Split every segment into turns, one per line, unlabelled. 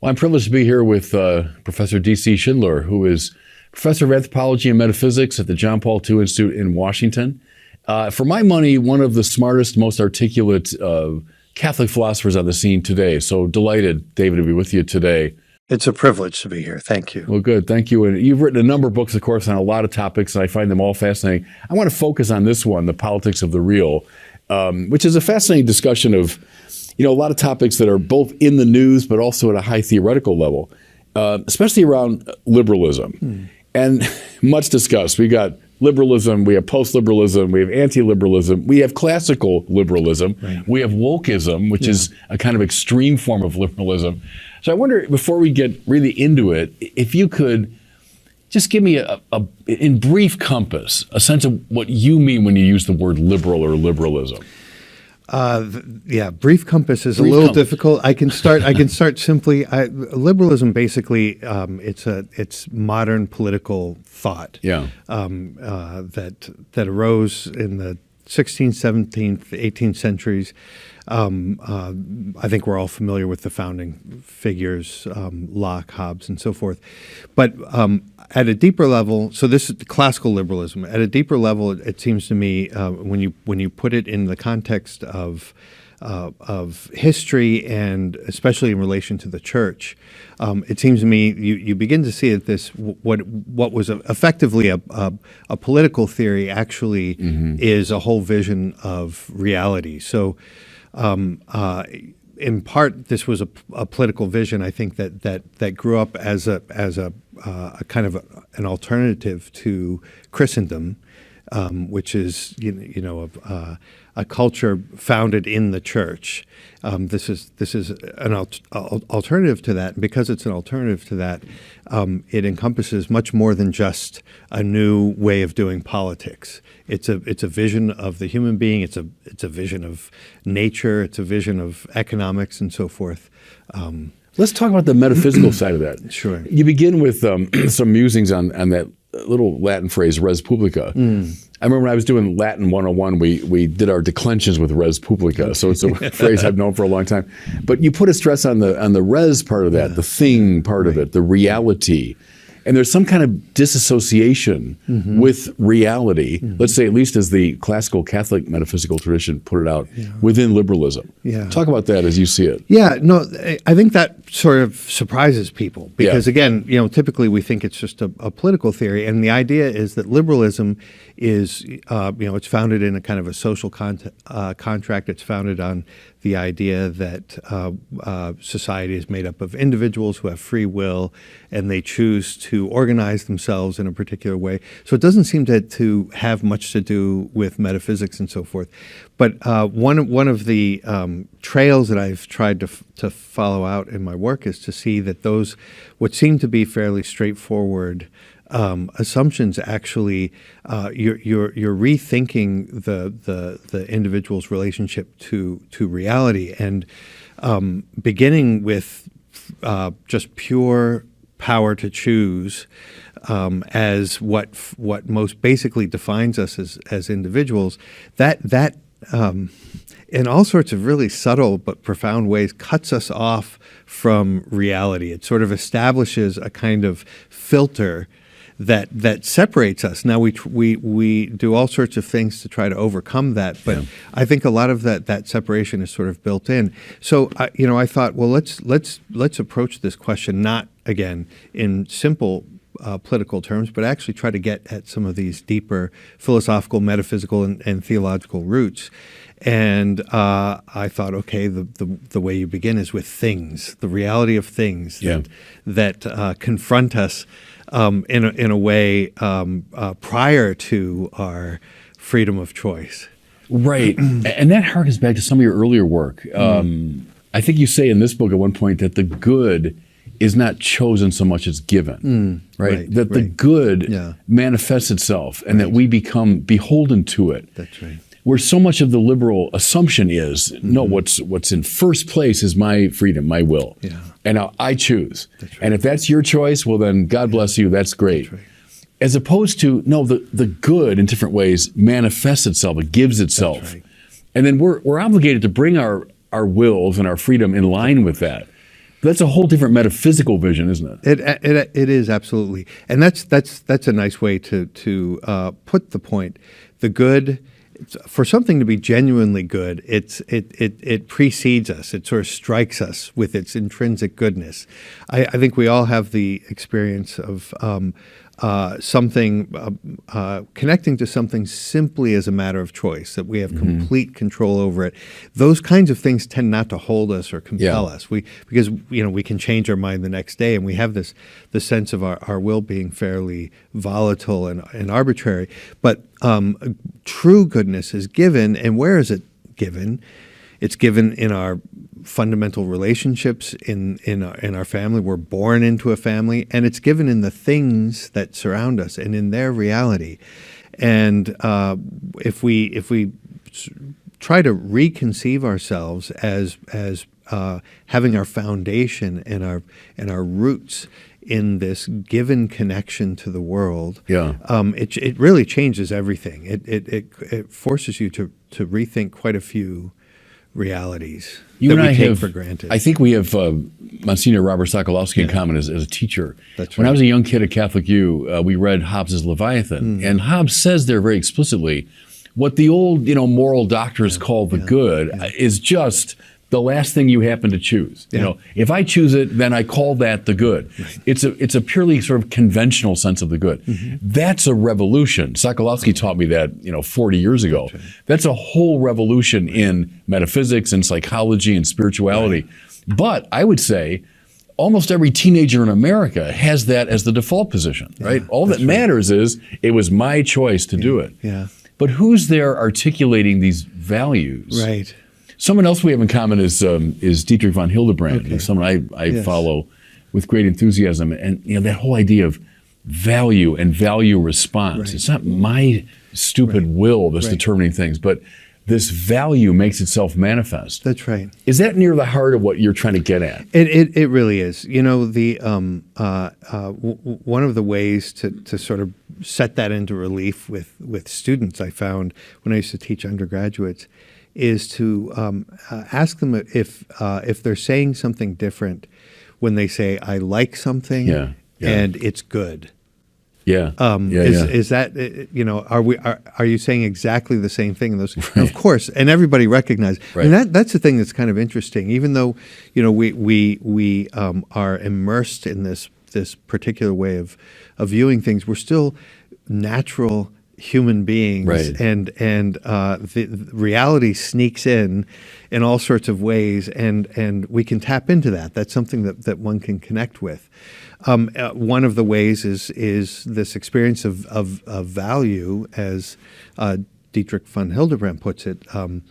Well, I'm privileged to be here with Professor D.C. Schindler, who is Professor of Anthropology and Metaphysics at the John Paul II Institute in Washington. For my money, one of the smartest, most articulate Catholic philosophers on the scene today. So delighted, David, to be with you today.
It's a privilege to be here. Thank you.
Well, good. Thank you. And you've written a number of books, of course, on a lot of topics, and I find them all fascinating. I want to focus on this one, The Politics of the Real, which is a fascinating discussion of, a lot of topics that are both in the news, but also at a high theoretical level, especially around liberalism. And much discussed. We got liberalism, we have post-liberalism, we have anti-liberalism, we have classical liberalism, right. We have wokeism, which is a kind of extreme form of liberalism. So I wonder, before we get really into it, if you could just give me in brief compass, a sense of what you mean when you use the word liberal or liberalism.
Brief compass is a little difficult. I can start simply. Liberalism basically, it's modern political thought. That arose in the 16th, 17th, 18th centuries. I think we're all familiar with the founding figures, Locke, Hobbes, and so forth. But at a deeper level, so this is classical liberalism. At a deeper level, it seems to me, when you put it in the context of history and especially in relation to the church, it seems to me you begin to see that this what was effectively a political theory actually is a whole vision of reality. So. In part, this was a political vision. I think that grew up as a kind of an alternative to Christendom, which is a culture founded in the church. This is an alternative to that, and because it's an alternative to that, it encompasses much more than just a new way of doing politics. It's a vision of the human being. It's a vision of nature. It's a vision of economics and so forth.
Let's talk about the metaphysical side of that.
Sure.
You begin with some musings on that little Latin phrase, res publica. I remember when I was doing Latin 101, we did our declensions with res publica. So it's a phrase I've known for a long time. But you put a stress on the res part of that, the thing part of it, the reality. And there's some kind of disassociation with reality, let's say at least as the classical Catholic metaphysical tradition put it out, within liberalism. Talk about that as you see it.
I think that sort of surprises people because, again, typically we think it's just a political theory. And the idea is that liberalism is, it's founded in a kind of a social contract. It's founded on the idea that society is made up of individuals who have free will and they choose to organize themselves in a particular way. So it doesn't seem to have much to do with metaphysics and so forth. But one of the trails that I've tried to follow out in my work is to see that those what seem to be fairly straightforward assumptions actually you're rethinking the individual's relationship to reality and beginning with just pure power to choose as what most basically defines us as individuals. That in all sorts of really subtle but profound ways cuts us off from reality. It sort of establishes a kind of filter that separates us. Now we do all sorts of things to try to overcome that, but I think a lot of that separation is sort of built in. So I thought, well, let's approach this question not again in simple political terms, but actually try to get at some of these deeper philosophical, metaphysical, and theological roots. And I thought, okay, the way you begin is with things, the reality of things that confront us in a way prior to our freedom of choice.
Right. And that harkens back to some of your earlier work. I think you say in this book at one point that the good is not chosen so much as given, right? That the good manifests itself and that we become beholden to it.
That's right.
Where so much of the liberal assumption is, no, what's in first place is my freedom, my will. And I choose. Right. And if that's your choice, well then, God bless you, that's great. That's right. As opposed to, no, the good in different ways manifests itself, it gives itself. That's right. And then we're obligated to bring our wills and our freedom in line with that. That's a whole different metaphysical vision, isn't it?
It is absolutely, and that's a nice way to put the point. The good, for something to be genuinely good, it precedes us. It sort of strikes us with its intrinsic goodness. I think we all have the experience of something connecting to something simply as a matter of choice, that we have complete control over it. Those kinds of things tend not to hold us or compel us. Because we can change our mind the next day, and we have the sense of our will being fairly volatile and arbitrary. But true goodness is given, and where is it given? It's given in our fundamental relationships in our family. We're born into a family, and it's given in the things that surround us and in their reality. And if we try to reconceive ourselves as having our foundation and our roots in this given connection to the world, it really changes everything. It forces you to rethink quite a few realities that we take for granted.
I think we have Monsignor Robert Sokolowski in common as a teacher.
That's
when
right.
I was a young kid at Catholic U, we read Hobbes's Leviathan, and Hobbes says there very explicitly, what the old moral doctors call the good is just the last thing you happen to choose. If I choose it, then I call that the good. Right. It's a purely sort of conventional sense of the good. That's a revolution. Sokolowski taught me that 40 years ago. That's a whole revolution in metaphysics and psychology and spirituality. But I would say almost every teenager in America has that as the default position, right? All that matters is it was my choice to do it.
Yeah.
But who's there articulating these values?
Right.
Someone else we have in common is Dietrich von Hildebrand, who's someone I follow with great enthusiasm. And that whole idea of value and value response.
Right.
It's not my stupid will that's determining things, but this value makes itself manifest.
That's right.
Is that near the heart of what you're trying to get at?
It really is. The one of the ways to sort of set that into relief with students, I found when I used to teach undergraduates, is to ask them if they're saying something different when they say I like something and it's good. Is that are you saying exactly the same thing? Of course, and everybody recognizes.
Right.
And that's the thing that's kind of interesting. Even though we are immersed in this particular way of viewing things, we're still natural human beings,
right.
and the reality sneaks in all sorts of ways, and we can tap into that. That's something that one can connect with. One of the ways is this experience of value, as Dietrich von Hildebrand puts it. I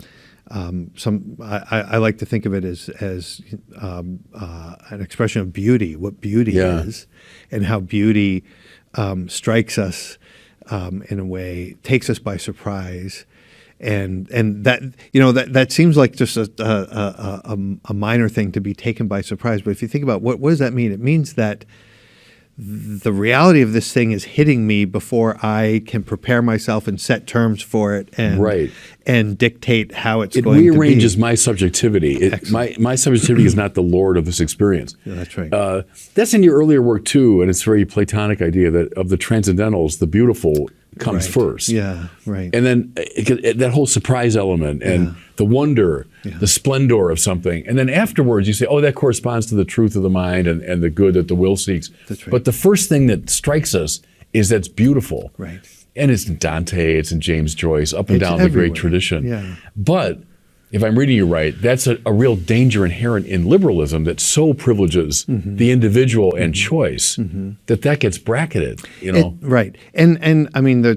like to think of it as an expression of beauty, what beauty is, and how beauty strikes us in a way, takes us by surprise, and that seems like just a minor thing to be taken by surprise. But if you think about what does that mean? It means that the reality of this thing is hitting me before I can prepare myself and set terms for it and dictate how it's going to be.
It rearranges my subjectivity. My subjectivity is not the lord of this experience.
Yeah, that's right.
That's in your earlier work too, and it's a very Platonic idea that of the transcendentals, the beautiful comes first.
Yeah, right.
And then that whole surprise element and the wonder, the splendor of something. And then afterwards you say, oh, that corresponds to the truth of the mind and the good that the will seeks.
That's right.
But the first thing that strikes us is that's beautiful.
Right.
And it's in Dante, it's in James Joyce, up and down the great tradition.
Yeah.
But if I'm reading you right, that's a real danger inherent in liberalism that so privileges the individual and choice that gets bracketed.
Right, and I mean, I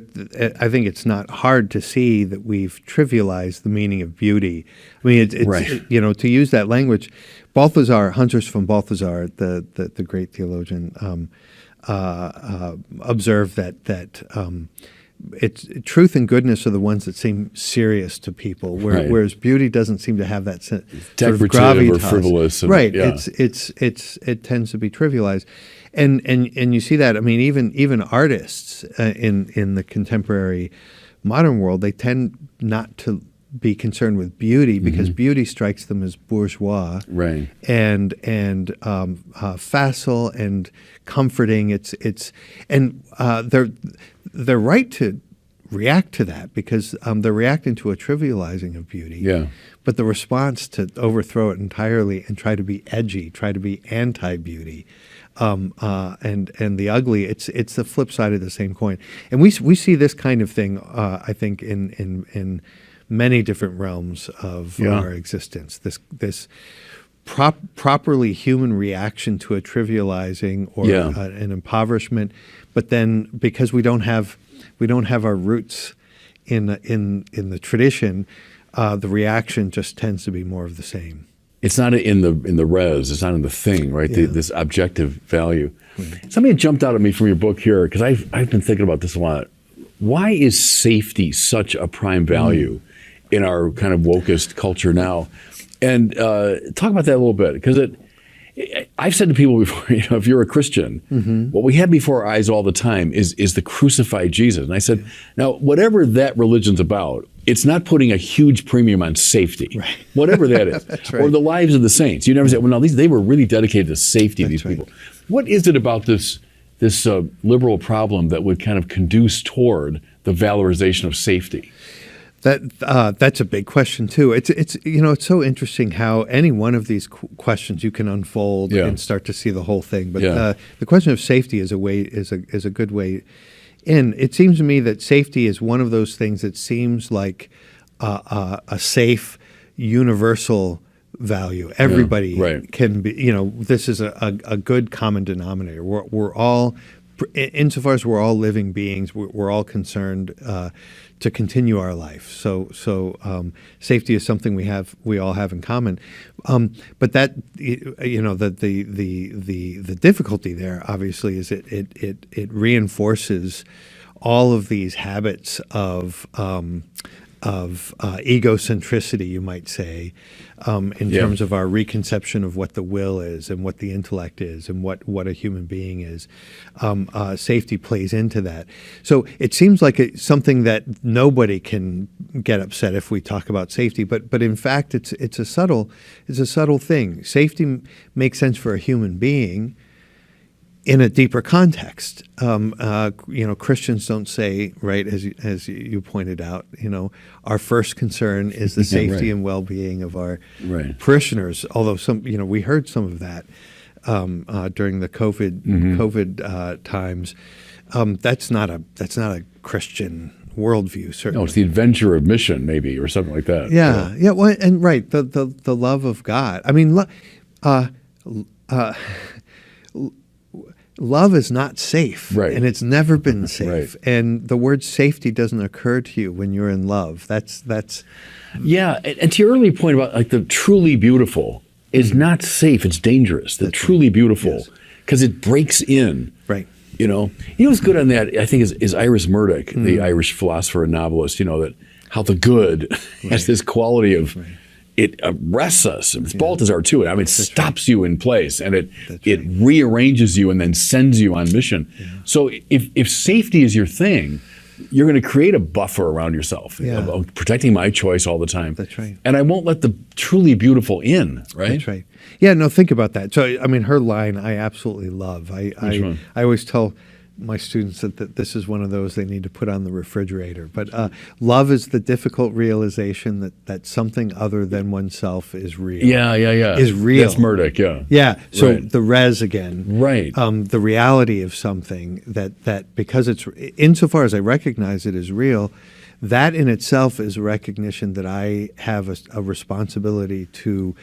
think it's not hard to see that we've trivialized the meaning of beauty. I mean, it's
right.
To use that language, Hunters von Balthasar, the great theologian, observed that. It's truth and goodness are the ones that seem serious to people, whereas beauty doesn't seem to have that sort of gravitas.
Or frivolous,
right? It tends to be trivialized, and you see that. I mean, even artists in the contemporary modern world, they tend not to be concerned with beauty because beauty strikes them as bourgeois,
Right.
and facile and comforting. They're right to react to that because they're reacting to a trivializing of beauty.
Yeah.
But the response to overthrow it entirely and try to be edgy, try to be anti-beauty, and the ugly, it's the flip side of the same coin. And we see this kind of thing, I think, in many different realms of our existence. This properly human reaction to a trivializing or an impoverishment, but then because we don't have our roots in the tradition, the reaction just tends to be more of the same.
It's not in the res. It's not in the thing, right?
Yeah.
This objective value. Something jumped out at me from your book here because I've been thinking about this a lot. Why is safety such a prime value in our kind of wokest culture now? And talk about that a little bit because I've said to people before, if you're a Christian, what we have before our eyes all the time is the crucified Jesus. And I said, now, whatever that religion's about, it's not putting a huge premium on safety,
right.
Whatever that is,
That's right.
or the lives of the saints. You never say, well, no, they were really dedicated to safety, these people. What is it about this liberal problem that would kind of conduce toward the valorization of safety?
That's a big question too. It's so interesting how any one of these questions you can unfold and start to see the whole thing. But the question of safety is a good way in. It seems to me that safety is one of those things that seems like a safe, universal value. Everybody can be. This is a good common denominator. We're all, insofar as we're all living beings, we're all concerned to continue our life. So safety is something we all have in common. But that the difficulty there obviously is it reinforces all of these habits of egocentricity, you might say, in terms of our reconception of what the will is and what the intellect is and what a human being is. Safety plays into that. So it seems like it's something that nobody can get upset if we talk about safety, but in fact it's a subtle thing. Safety makes sense for a human being in a deeper context. Christians don't say, right, as you pointed out, our first concern is the safety and well-being of our parishioners. Although we heard some of that during the COVID times. That's not a Christian worldview, certainly.
No, it's the adventure of mission, maybe, or something like that.
Yeah. Well, and right, the love of God. I mean, love is not safe, and it's never been safe. And the word safety doesn't occur to you when you're in love. That's.
Yeah, and to your earlier point about like the truly beautiful is not safe; it's dangerous. The truly beautiful, because it breaks in. Right. What's good on that, I think, is Iris Murdoch, the Irish philosopher and novelist. That how the good has this quality of. It arrests us. It's Balthazar too. I mean, it stops you in place and it rearranges you and then sends you on mission. Yeah. So if safety is your thing, you're going to create a buffer around yourself of protecting my choice all the time.
That's right.
And I won't let the truly beautiful in. Right.
That's right. Yeah. No. Think about that. So I mean, her line I absolutely love. I always tell my students that this is one of those they need to put on the refrigerator. But love is the difficult realization that something other than oneself is real.
Yeah.
Is real.
That's Murdoch, yeah.
Yeah. So the res again.
Right.
The reality of something that because it's, insofar as I recognize it as real, that in itself is a recognition that I have a responsibility to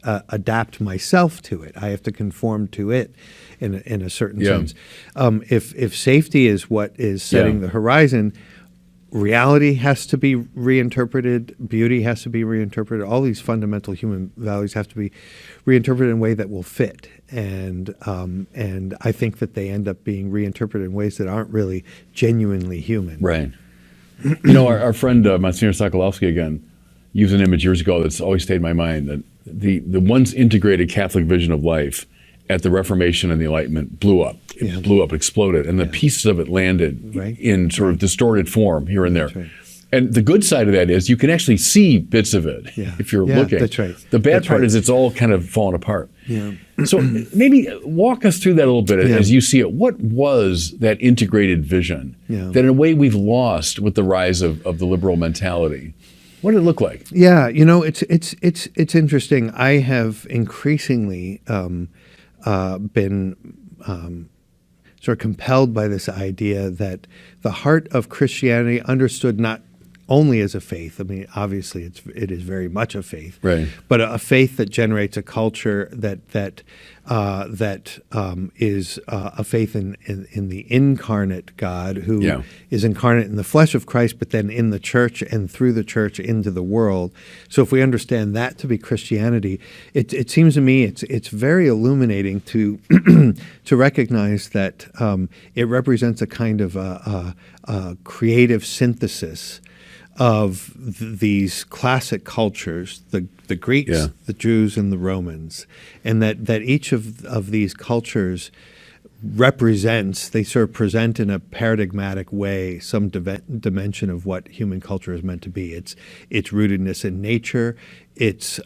adapt myself to it. I have to conform to it in a certain sense. If safety is what is setting the horizon, reality has to be reinterpreted, beauty has to be reinterpreted, all these fundamental human values have to be reinterpreted in a way that will fit. And I think that they end up being reinterpreted in ways that aren't really genuinely human.
Right. Our friend Monsignor Sokolowski again used an image years ago that's always stayed in my mind, that the once integrated Catholic vision of life at the Reformation and the Enlightenment blew up. It blew up, exploded, and the pieces of it landed in sort of distorted form here and there.
Right.
And the good side of that is you can actually see bits of it if you're looking.
That's right.
The bad
That's
part
right.
is it's all kind of falling apart.
Yeah.
So maybe walk us through that a little bit as you see it. What was that integrated vision that in a way we've lost with the rise of the liberal mentality? What did it look like?
Yeah, it's interesting. I have increasingly been sort of compelled by this idea that the heart of Christianity, understood not only as a faith. I mean, obviously, it is very much a faith,
right?
But a faith that generates a culture that is a faith in the incarnate God, who is incarnate in the flesh of Christ, but then in the church and through the church into the world. So, if we understand that to be Christianity, it seems to me it's very illuminating to to recognize that it represents a kind of a creative synthesis of these classic cultures, the Greeks, the Jews, and the Romans, and that each of these cultures represents, they sort of present in a paradigmatic way some dimension of what human culture is meant to be. Its rootedness in nature, its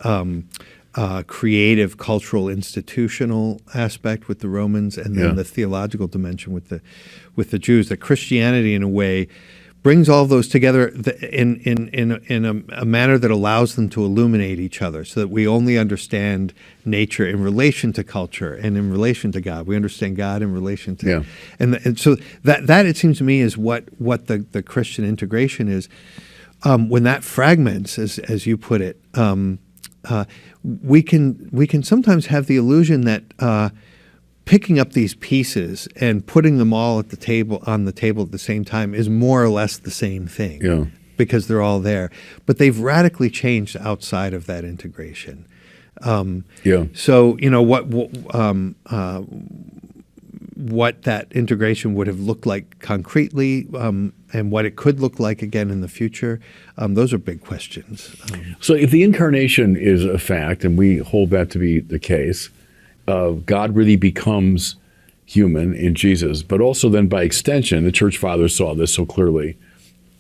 creative, cultural, institutional aspect with the Romans, and then the theological dimension with the Jews. That Christianity, in a way, brings all of those together in a manner that allows them to illuminate each other, so that we only understand nature in relation to culture and in relation to God. We understand God in relation to, and so that it seems to me is what the Christian integration is. When that fragments, as you put it, we can sometimes have the illusion that picking up these pieces and putting them all on the table at the same time is more or less the same thing, because they're all there. But they've radically changed outside of that integration. So what that integration would have looked like concretely, and what it could look like again in the future, those are big questions.
So if the incarnation is a fact, and we hold that to be the case, God really becomes human in Jesus, but also then by extension, the church fathers saw this so clearly.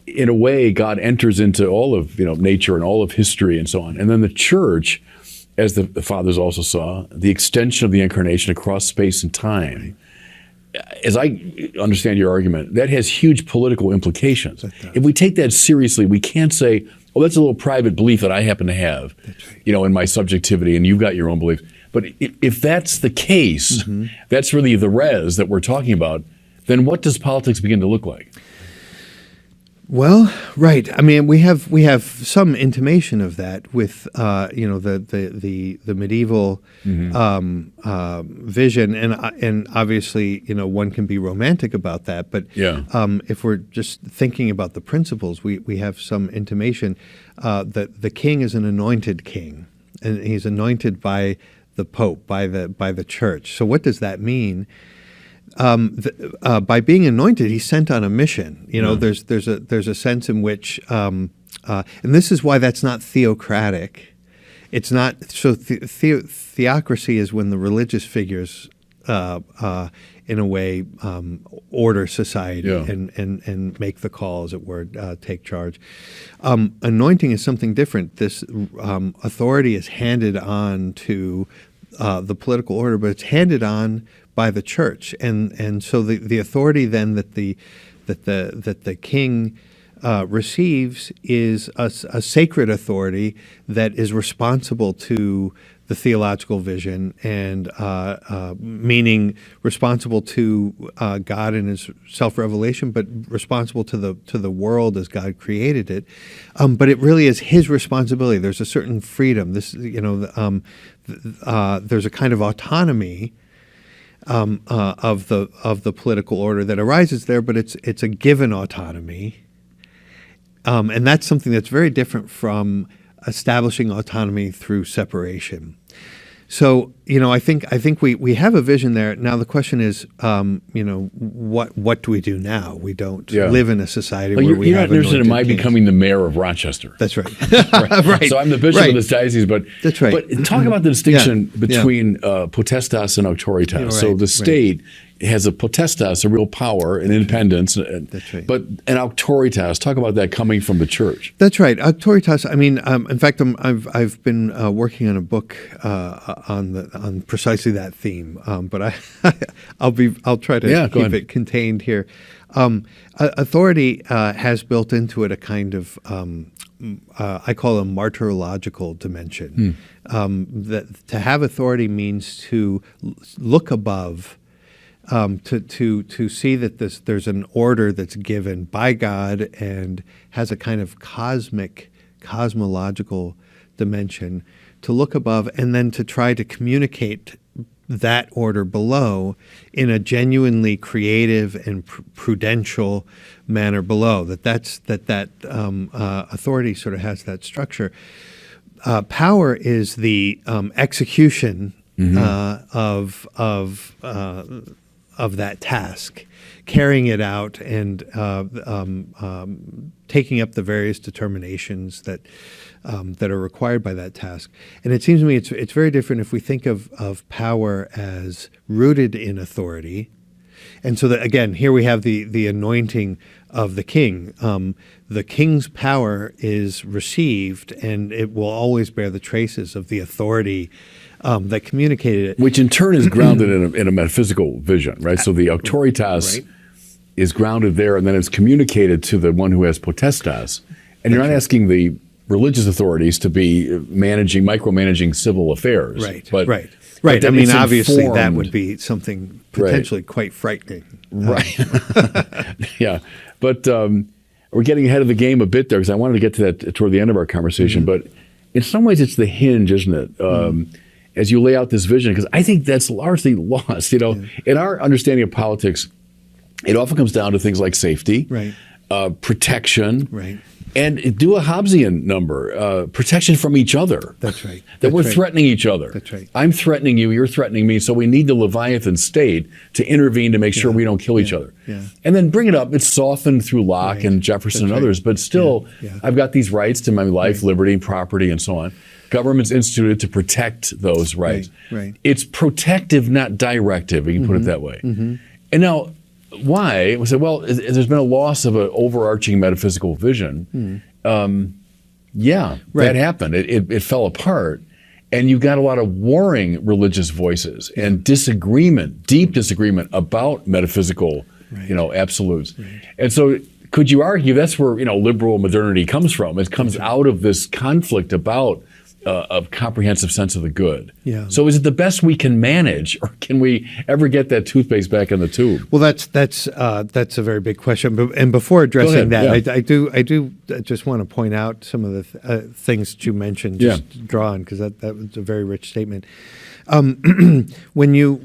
In a way, God enters into all of nature and all of history and so on. And then the church, as the fathers also saw, the extension of the incarnation across space and time. As I understand your argument, that has huge political implications. If we take that seriously, we can't say, "Oh, that's a little private belief that I happen to have, in my subjectivity, and you've got your own beliefs." But if that's the case, that's really the res that we're talking about, then what does politics begin to look like?
Well, right. I mean, we have some intimation of that with the medieval vision, and obviously one can be romantic about that. But if we're just thinking about the principles, we have some intimation that the king is an anointed king, and he's anointed by the Pope, by the Church. So what does that mean? By being anointed, he's sent on a mission. There's a sense in which, and this is why that's not theocratic. It's not so. Theocracy is when the religious figures, in a way, order society and make the call, as it were, take charge. Anointing is something different. This authority is handed on to the political order, but it's handed on by the church, and so the authority then that the king receives is a sacred authority that is responsible to the theological vision, and meaning responsible to God and His self-revelation, but responsible to the world as God created it. But it really is His responsibility. There's a certain freedom. There's a kind of autonomy of the political order that arises there, but it's a given autonomy, and that's something that's very different from establishing autonomy through separation. So I think we have a vision there. Now the question is, what do we do now? We don't live in a society where we have. You're not
interested in my becoming the mayor of Rochester.
That's right.
Right. So I'm the bishop of this diocese, but
that's right.
But talk about the distinction between potestas and auctoritas. So the state, has a potestas, a real power and independence.
That's right.
But an auctoritas, talk about that coming from the church.
That's right. Auctoritas. I mean, in fact, I've been working on a book on precisely that theme. But I'll try to keep it contained here. Authority has built into it a kind of I call a martyrological dimension. That to have authority means to look above. To see that there's an order that's given by God and has a kind of cosmological dimension, to look above and then to try to communicate that order below in a genuinely creative and prudential manner below. That authority sort of has that structure. Power is the execution of that task, carrying it out and taking up the various determinations that are required by that task. And it seems to me it's very different if we think of power as rooted in authority. And so that, again, here we have the anointing of the king. The king's power is received, and it will always bear the traces of the authority that communicated it.
Which in turn is grounded in a metaphysical vision, right? So the auctoritas is grounded there, and then it's communicated to the one who has potestas. And you're not asking the religious authorities to be micromanaging civil affairs.
Right. I mean, obviously that would be something potentially quite frightening.
Right. Yeah. But we're getting ahead of the game a bit there, because I wanted to get to that toward the end of our conversation. But in some ways it's the hinge, isn't it? As you lay out this vision, because I think that's largely lost. In our understanding of politics, it often comes down to things like safety, protection, and do a Hobbesian number, protection from each other.
That's right.
That we're threatening each other.
That's right.
I'm threatening you, you're threatening me, so we need the Leviathan state to intervene to make sure we don't kill each other. And then bring it up. It's softened through Locke and Jefferson and others, but still, I've got these rights to my life, liberty, property, and so on. Government's instituted to protect those rights. It's protective, not directive. We can put it that way. And now, why? We say, well, there's been a loss of an overarching metaphysical vision. That happened. It fell apart. And you've got a lot of warring religious voices and disagreement, deep disagreement about metaphysical, absolutes. And so could you argue that's where, liberal modernity comes from? It comes out of this conflict about a comprehensive sense of the good. So is it the best we can manage, or can we ever get that toothpaste back in the tube?
Well, that's a very big question. And before addressing that, I do just want to point out some of the things that you mentioned, just draw on, because that was a very rich statement. When you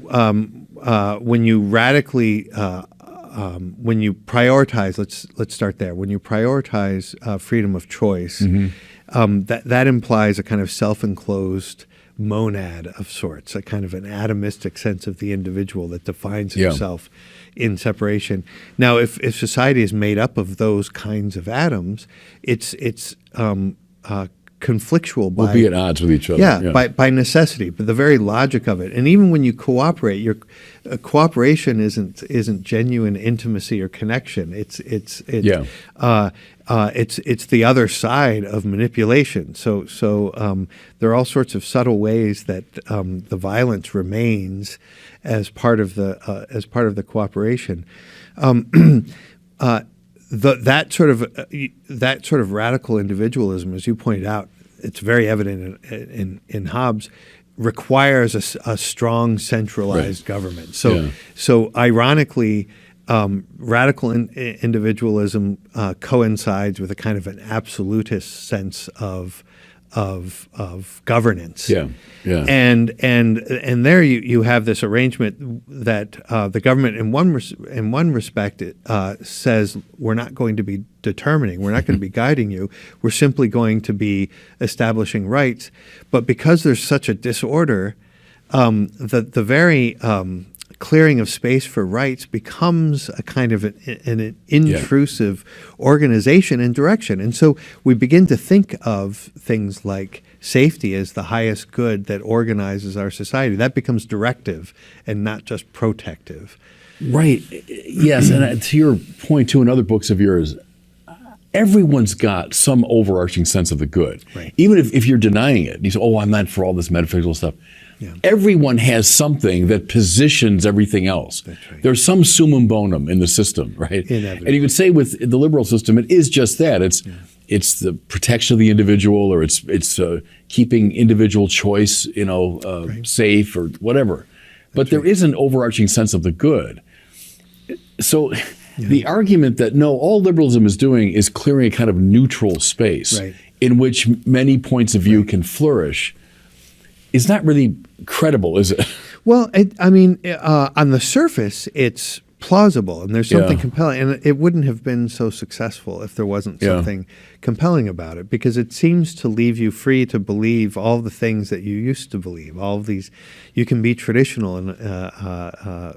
radically when you prioritize, let's start there. When you prioritize freedom of choice. That implies a kind of self-enclosed monad of sorts, a kind of an atomistic sense of the individual that defines himself in separation. Now, if society is made up of those kinds of atoms, it's conflictual
we'll be at odds with each other.
By necessity, but the very logic of it. And even when you cooperate, your cooperation isn't genuine intimacy or connection. It's the other side of manipulation. So there are all sorts of subtle ways that the violence remains as part of the cooperation. That sort of radical individualism, as you pointed out, it's very evident in Hobbes, requires a strong centralized government. So ironically, radical individualism coincides with a kind of an absolutist sense of governance. And there you have this arrangement that the government in one respect says, we're not going to be determining, we're not going to be guiding you, we're simply going to be establishing rights. But because there's such a disorder, the very clearing of space for rights becomes a kind of an intrusive organization and direction. And so we begin to think of things like safety as the highest good that organizes our society. That becomes directive and not just protective.
Right. Yes, and to your point too, in other books of yours, everyone's got some overarching sense of the good.
Right.
Even if you're denying it, you say, "Oh, I'm not for all this metaphysical stuff."
Yeah.
Everyone has something that positions everything else.
That's right.
There's some summum bonum in the system, right?
Inevitably.
And you could say with the liberal system, it is just that. It's the protection of the individual, or it's keeping individual choice, safe or whatever. But there is an overarching sense of the good. So the argument that no, all liberalism is doing is clearing a kind of neutral space in which many points of view can flourish is not really credible, is it?
Well, on the surface, it's plausible, and there's something compelling, and it wouldn't have been so successful if there wasn't something compelling about it, because it seems to leave you free to believe all the things that you used to believe. All of these, you can be traditional in a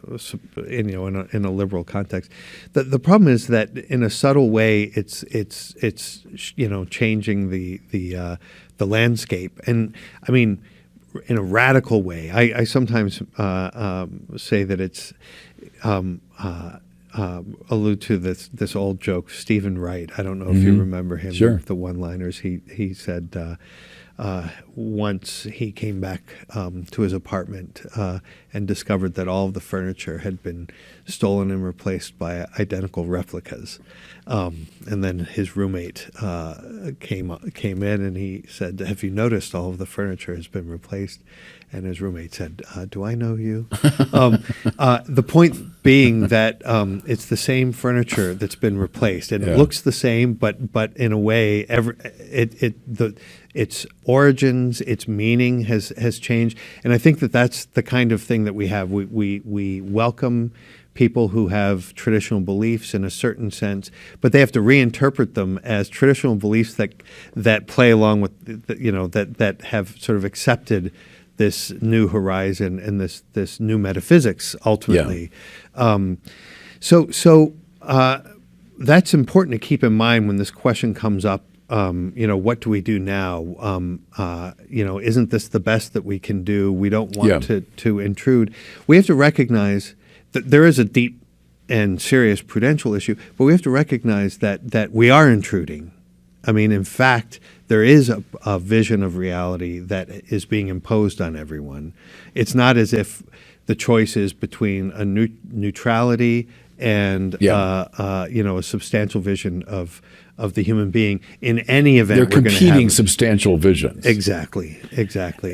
liberal context. The problem is that in a subtle way, it's changing the landscape, and I mean, in a radical way. I sometimes say that it's allude to this old joke, Stephen Wright. I don't know if you remember him.
Sure.
The one-liners. He said once he came back to his apartment and discovered that all of the furniture had been stolen and replaced by identical replicas. And then his roommate came in and he said, "Have you noticed all of the furniture has been replaced?" And his roommate said, "Do I know you?" The point being that it's the same furniture that's been replaced, and it looks the same, but in a way, its origins, its meaning has changed, and I think that's the kind of thing that we have. We welcome people who have traditional beliefs in a certain sense, but they have to reinterpret them as traditional beliefs that play along with that have sort of accepted this new horizon and this new metaphysics ultimately. So that's important to keep in mind when this question comes up. What do we do now? Isn't this the best that we can do? We don't want to intrude. We have to recognize that there is a deep and serious prudential issue, but we have to recognize that we are intruding. I mean, in fact, there is a vision of reality that is being imposed on everyone. It's not as if the choice is between a neutrality and a substantial vision of the human being. In any event,
they're
we're
competing substantial visions.
Exactly.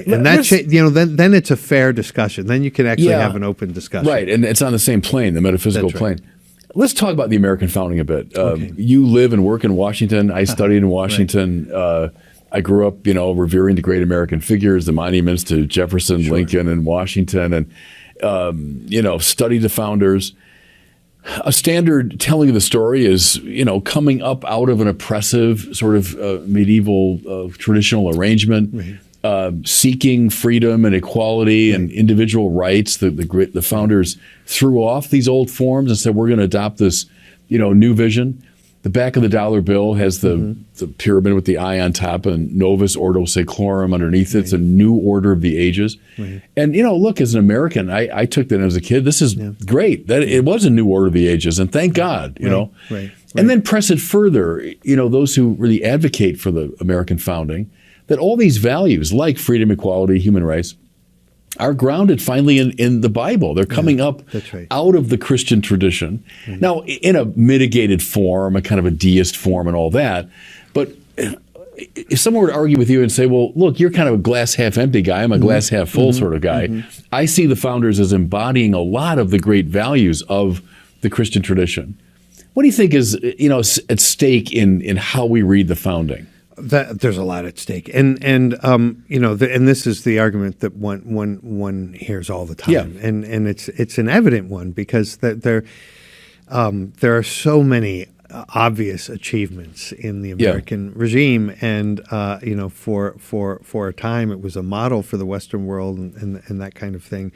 And that then it's a fair discussion. Then you can actually have an open discussion.
Right, and it's on the same plane, the metaphysical plane. Let's talk about the American founding a bit.
Okay.
You live and work in Washington. I studied in Washington. I grew up, revering the great American figures, the monuments to Jefferson, Lincoln, and Washington, and studied the founders. A standard telling of the story is, coming up out of an oppressive sort of medieval traditional arrangement, seeking freedom and equality and individual rights. The founders threw off these old forms and said, we're going to adopt this, new vision. The back of the dollar bill has the pyramid with the eye on top and Novus Ordo Seclorum underneath it. It's a new order of the ages. And, look, as an American, I took that as a kid. This is great. That it was a new order of the ages, and thank God, And then press it further, those who really advocate for the American founding, that all these values like freedom, equality, human rights are grounded finally in the Bible. They're coming up out of the Christian tradition. Now, in a mitigated form, a kind of a deist form and all that. But if someone were to argue with you and say, well, look, you're kind of a glass half empty guy. I'm a glass half full sort of guy. I see the founders as embodying a lot of the great values of the Christian tradition. What do you think is, at stake in how we read the founding?
There's a lot at stake, and this is the argument that one hears all the time, and it's an evident one because there are so many obvious achievements in the American regime, and for a time it was a model for the Western world and that kind of thing.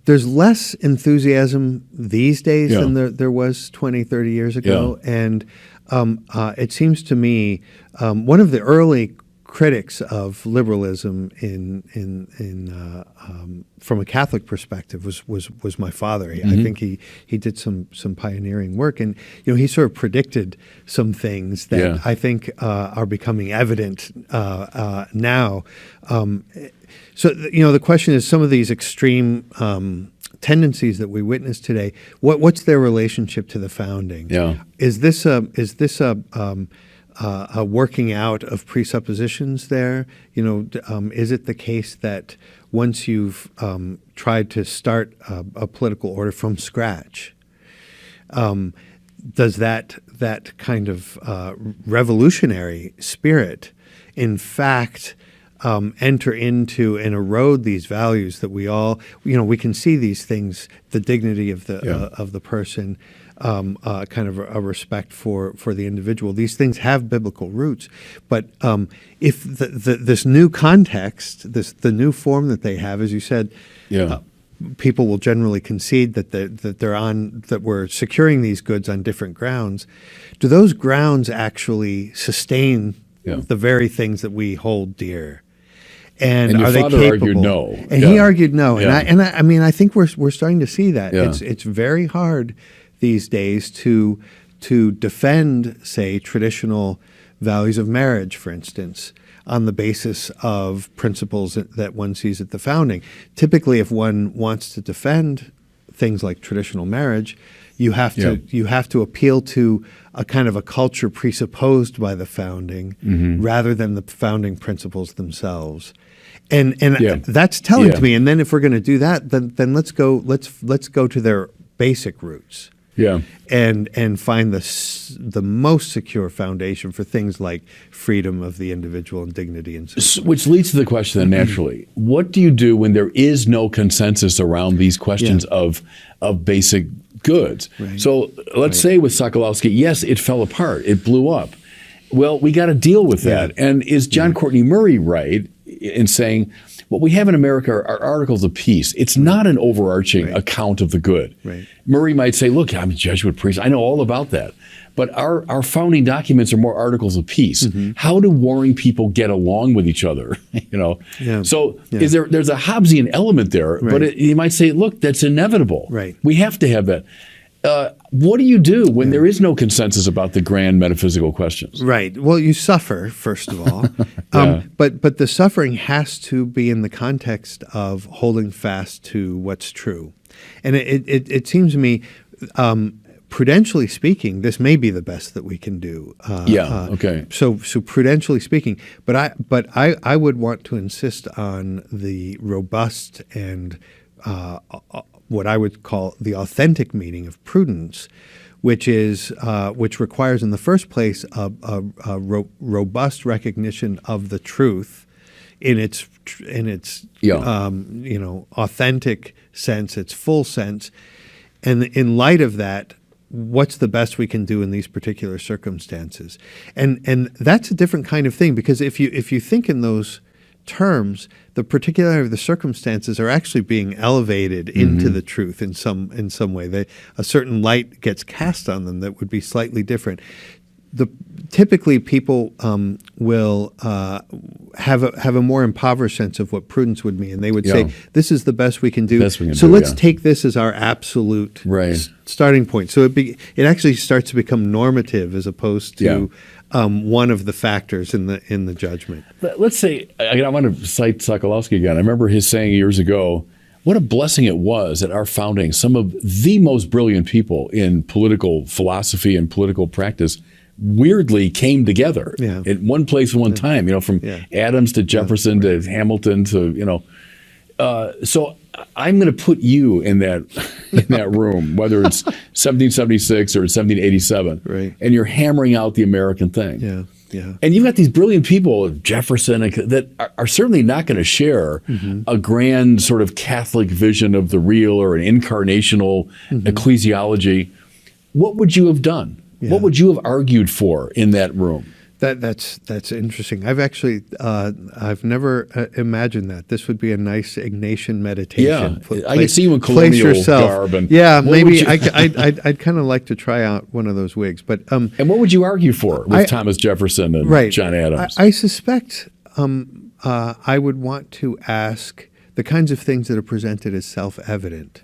There's less enthusiasm these days than there was 20, 30 years ago, and it seems to me one of the early critics of liberalism from a Catholic perspective was my father. I think he did some pioneering work, and he sort of predicted some things that I think are becoming evident now. So the question is, some of these extreme tendencies that we witness today, what's their relationship to the founding?
Yeah.
Is this a working out of presuppositions there? Is it the case that once you've tried to start a political order from scratch, does that kind of revolutionary spirit, in fact, enter into and erode these values that we all, we can see these things, the dignity of the person, kind of a respect for the individual. These things have biblical roots, but if this new context, the new form that they have, as you said, people will generally concede that we're securing these goods on different grounds. Do those grounds actually sustain the very things that we hold dear? And
your
are they
father
capable?
argued no.
And he argued no. And I mean, I think we're starting to see that.
Yeah.
It's very hard these days to defend, say, traditional values of marriage, for instance, on the basis of principles that one sees at the founding. Typically, if one wants to defend things like traditional marriage, you have to appeal to a kind of a culture presupposed by the founding rather than the founding principles themselves. And that's telling to me. And then if we're going to do that, then let's go to their basic roots. And find the most secure foundation for things like freedom of the individual and dignity and so on.
Which leads to the question then naturally, what do you do when there is no consensus around these questions of basic goods?
Right.
So let's say with Sokolowski, yes, it fell apart, it blew up. Well, we got to deal with that. And is John Courtney Murray right in saying, what we have in America are articles of peace. It's not an overarching account of the good.
Right.
Murray might say, look, I'm a Jesuit priest. I know all about that. But our founding documents are more articles of peace. How do warring people get along with each other? So there's a Hobbesian element there, but you might say, look, that's inevitable.
Right.
We have to have that. What do you do when there is no consensus about the grand metaphysical questions?
Right. Well, you suffer, first of all. But the suffering has to be in the context of holding fast to what's true. And it seems to me, prudentially speaking, this may be the best that we can do.
Okay.
So prudentially speaking, but I would want to insist on the robust and what I would call the authentic meaning of prudence, which requires in the first place a robust recognition of the truth in its authentic sense, its full sense, and in light of that, what's the best we can do in these particular circumstances, and that's a different kind of thing, because if you think in those terms, the particularity of the circumstances are actually being elevated into the truth in some way. A certain light gets cast on them that would be slightly different. Typically, people will have a more impoverished sense of what prudence would mean, and they would say, "This is the best we can do. So let's take this as our absolute starting point." So it actually starts to become normative as opposed to one of the factors in the judgment.
Let's say, I want to cite Sokolowski again. I remember his saying years ago, what a blessing it was at our founding. Some of the most brilliant people in political philosophy and political practice weirdly came together in one place at one time, from Adams to Jefferson to Hamilton to, so I'm going to put you in that room, whether it's 1776 or 1787, and you're hammering out the American thing. And you've got these brilliant people, Jefferson, that are certainly not going to share a grand sort of Catholic vision of the real or an incarnational ecclesiology. What would you have done? What would you have argued for in that room?
That's interesting. I've never imagined that. This would be a nice Ignatian meditation.
I can see you in colonial garb. And
maybe I'd kind of like to try out one of those wigs. But
and what would you argue for with Thomas Jefferson and John Adams?
I suspect I would want to ask the kinds of things that are presented as self-evident.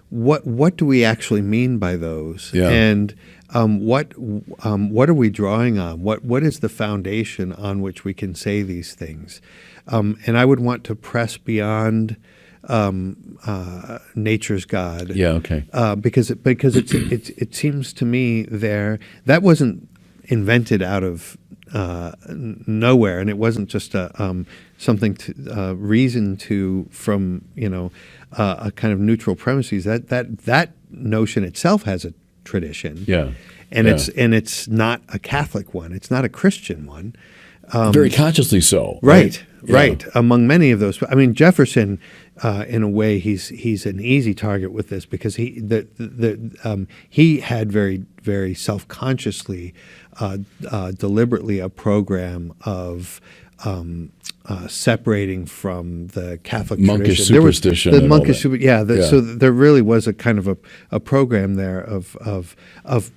What do we actually mean by those?
Yeah.
And what are we drawing on? What is the foundation on which we can say these things? And I would want to press beyond nature's God.
Yeah. Okay.
Because it seems to me that wasn't invented out of nowhere, and it wasn't just something to reason to from a kind of neutral premises. That notion itself has a tradition.
Yeah.
And
Yeah.
it's not a Catholic one. It's not a Christian one.
Very consciously so.
Right.
Yeah.
Among many of those, I mean, Jefferson, in a way, he's an easy target with this because he had very self-consciously, deliberately a program of separating from the Catholic
Monkish
tradition.
superstition
The
and all
monkish,
that.
yeah.
Yeah.
So there really was a kind of a program there of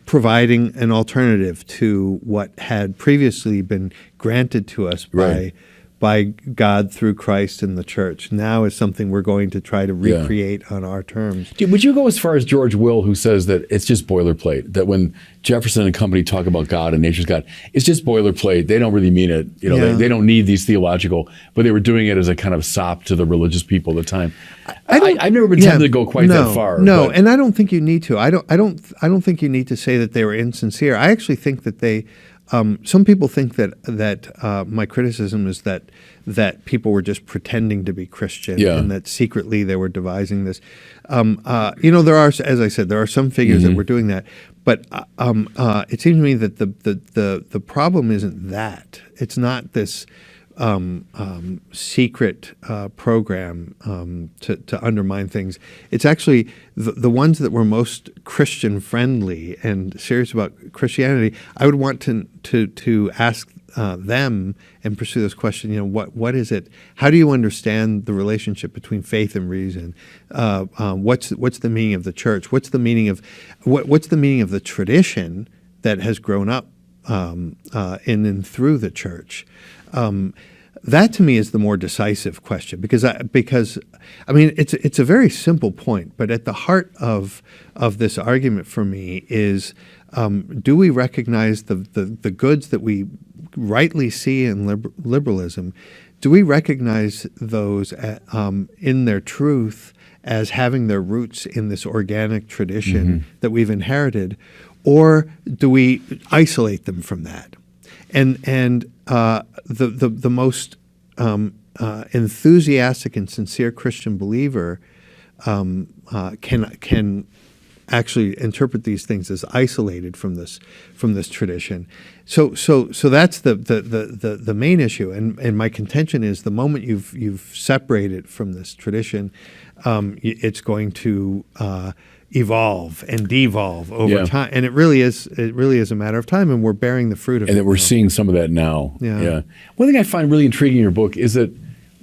providing an alternative to what had previously been granted to us
Right.
by God through Christ and the Church. Now is something we're going to try to
Yeah.
recreate on our terms.
Would you go as far as George Will, who says that it's just boilerplate, that when Jefferson and company talk about God and nature's God, it's just boilerplate. They don't really mean it.
Yeah.
They don't need these theological, but they were doing it as a kind of sop to the religious people at the time. I've never been tempted to go quite that far.
No,
but-
and I don't think you need to. I don't think you need to say that they were insincere. I actually think that they. Some people think that my criticism is that people were just pretending to be Christian,
Yeah.
and that secretly they were devising this. There are, as I said, there are some figures that were doing that, but it seems to me that the problem isn't that. It's not this secret program to undermine things. It's actually the ones that were most Christian friendly and serious about Christianity. I would want to ask them and pursue this question. What is it? How do you understand the relationship between faith and reason? What's the meaning of the church? What's the meaning of the tradition that has grown up in and through the church? That to me is the more decisive question because I mean it's a very simple point, but at the heart of this argument for me is do we recognize the goods that we rightly see in liberalism? Do we recognize those in their truth as having their roots in this organic tradition that we've inherited, or do we isolate them from that? And the most enthusiastic and sincere Christian believer can actually interpret these things as isolated from this tradition. So that's the main issue. And my contention is the moment you've separated from this tradition, it's going to evolve and devolve over time, and it really is a matter of time, and we're bearing the fruit of it.
And that we're
now.
seeing some of that now.
Yeah.
One thing I find really intriguing in your book is that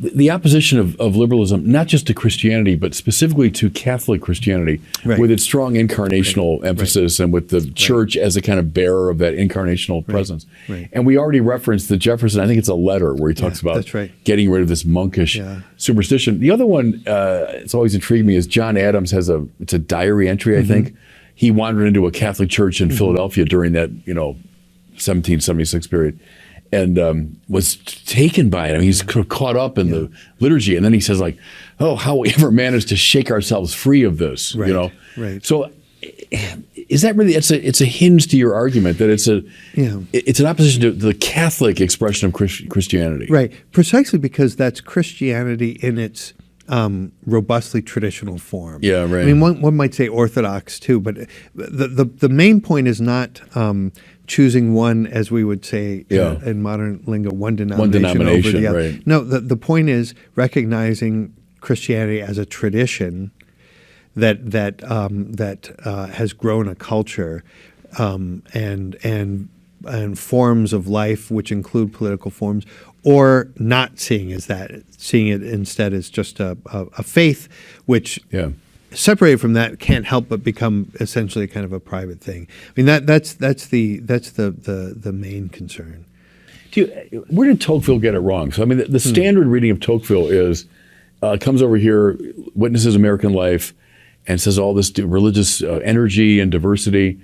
the opposition of liberalism, not just to Christianity, but specifically to Catholic Christianity,
Right.
with its strong incarnational emphasis and with the church as a kind of bearer of that incarnational presence.
Right.
And we already referenced the Jefferson, I think it's a letter where he talks about
that's right.
getting rid of this monkish
Yeah.
superstition. The other one, it's always intrigued me, is John Adams has it's a diary entry, I think. He wandered into a Catholic church in Philadelphia during that, 1776 period. And was taken by it. I mean, he's caught up in the liturgy, and then he says, "Oh, how we ever managed to shake ourselves free of this?"
Right, right.
So, is that really? It's a hinge to your argument that it's an opposition to the Catholic expression of Christianity,
Right, precisely because that's Christianity in its robustly traditional form.
Yeah, right.
I mean, one might say Orthodox too, but the main point is not choosing one, as we would say in modern lingo, one denomination over the other.
Right.
No, the point is recognizing Christianity as a tradition that has grown a culture and forms of life, which include political forms, or not seeing it instead as just a faith, which separated from that can't help but become essentially kind of a private thing. I mean that's the main concern.
Where did Tocqueville get it wrong? So I mean, the standard reading of Tocqueville is comes over here, witnesses American life, and says all this religious energy and diversity.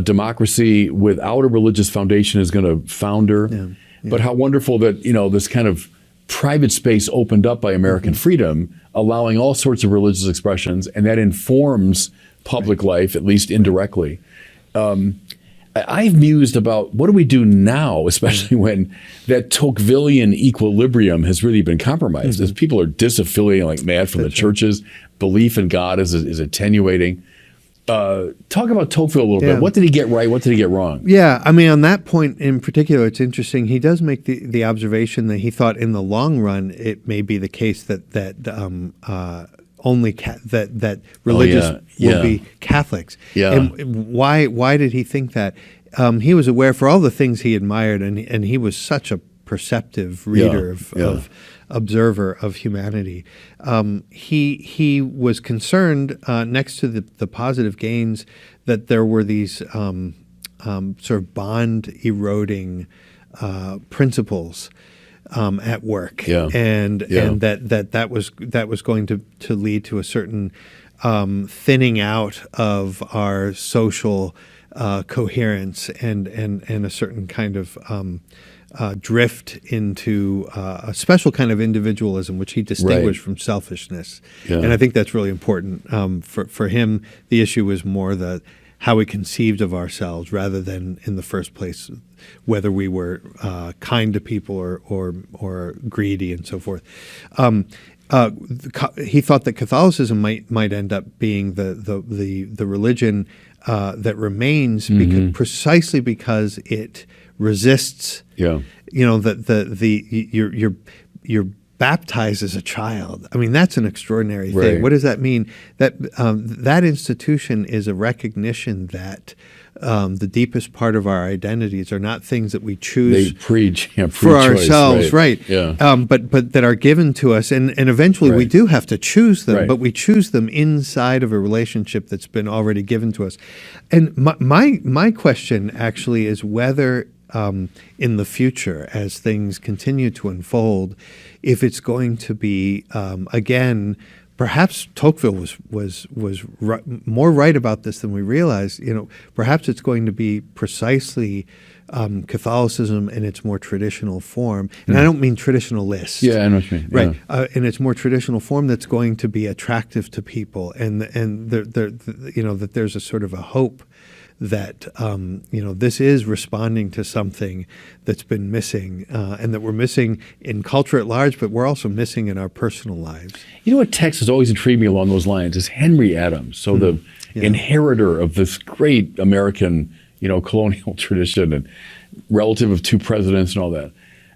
Democracy without a religious foundation is going to founder. Yeah. But how wonderful that this kind of private space opened up by American freedom, allowing all sorts of religious expressions, and that informs public life, at least indirectly. I've mused about what do we do now, especially when that Tocquevillian equilibrium has really been compromised, as people are disaffiliating like mad from the churches. Belief in God is attenuating. Talk about Tocqueville a little bit. What did he get right? What did he get wrong?
Yeah, I mean, on that point in particular, it's interesting. He does make the observation that he thought in the long run it may be the case that religious would be Catholics. Yeah. And why did he think that? He was aware for all the things he admired, and he was such a perceptive reader of observer of humanity. He was concerned next to the positive gains that there were these sort of bond eroding principles at work, and that was going to lead to a certain thinning out of our social coherence and a certain kind of drift into a special kind of individualism, which he distinguished from selfishness. Yeah. And I think that's really important. For him, the issue was more how we conceived of ourselves rather than, in the first place, whether we were kind to people or greedy and so forth. He thought that Catholicism might end up being the religion that remains precisely because it resists. Yeah, you're baptized as a child. I mean, that's an extraordinary thing. Right. What does that mean? That institution is a recognition that the deepest part of our identities are not things that we choose for ourselves, right? Yeah. But that are given to us, and eventually we do have to choose them, but we choose them inside of a relationship that's been already given to us. And my question actually is whether in the future, as things continue to unfold, if it's going to be again. Perhaps Tocqueville was more right about this than we realize. Perhaps it's going to be precisely Catholicism in its more traditional form, and I don't mean traditionalist.
Yeah, I know what you mean.
Right, in its more traditional form, that's going to be attractive to people, and that there's a sort of a hope that this is responding to something that's been missing, and that we're missing in culture at large, but we're also missing in our personal lives.
You know what text has always intrigued me along those lines is Henry Adams, so the inheritor of this great American, colonial tradition and relative of two presidents and all that.